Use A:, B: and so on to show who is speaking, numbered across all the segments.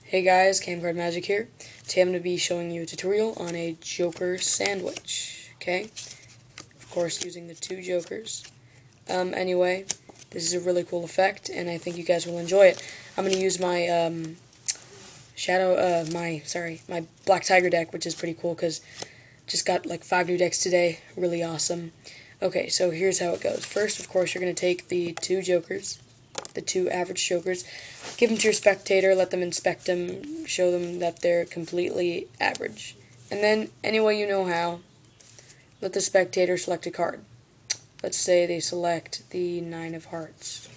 A: Hey guys, Camcard Magic here. Today I'm going to be showing you a tutorial on a Joker sandwich, okay? Of course, using the two Jokers. Anyway, this is a really cool effect, and I think you guys will enjoy it. I'm going to use my, my Black Tiger deck, which is pretty cool, because just got like 5 new decks today. Really awesome. Okay, so here's how it goes. First, of course, you're going to take the two Jokers, the two average Jokers, give them to your spectator, let them inspect them, show them that they're completely average. And then, any way you know how, let the spectator select a card. Let's say they select the 9 of Hearts.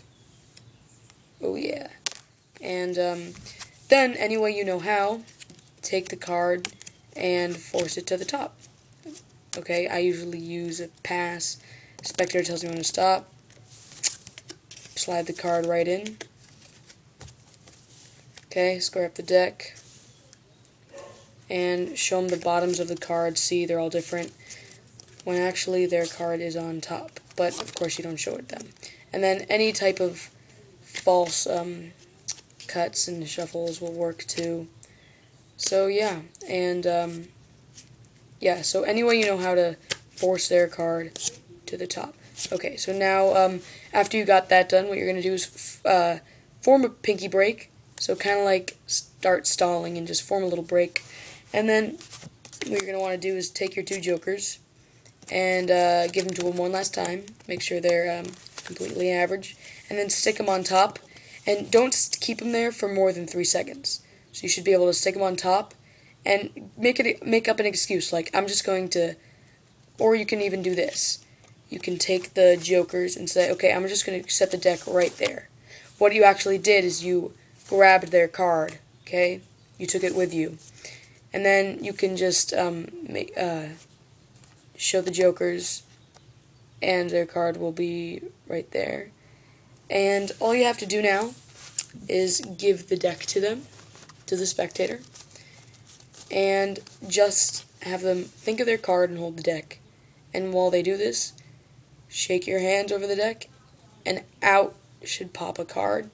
A: Oh yeah. And then, any way you know how, take the card and force it to the top. Okay, I usually use a pass. Spectator tells me when to stop. Slide the card right in. Okay, square up the deck. And show them the bottoms of the cards. See, they're all different. When actually their card is on top. But, of course, you don't show it them. And then any type of false cuts and shuffles will work too. So, yeah. And, yeah, so anyway you know how to force their card to the top. Okay, so now, after you got that done, what you're going to do is form a pinky break. So kind of like start stalling and just form a little break. And then what you're going to want to do is take your two Jokers and give them to them one last time. Make sure they're completely average. And then stick them on top. And don't keep them there for more than 3 seconds. So you should be able to stick them on top and make up an excuse. Like, I'm just going to... Or you can even do this. You can take the Jokers and say, okay, I'm just going to set the deck right there. What you actually did is you grabbed their card, okay? You took it with you. And then you can just show the Jokers, and their card will be right there. And all you have to do now is give the deck to them, to the spectator, and just have them think of their card and hold the deck. And while they do this, shake your hands over the deck, and out should pop a card.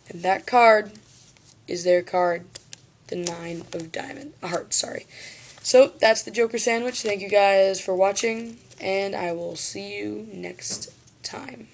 A: And that card is their card, the 9 of Hearts, sorry. So, that's the Joker sandwich. Thank you guys for watching, and I will see you next time.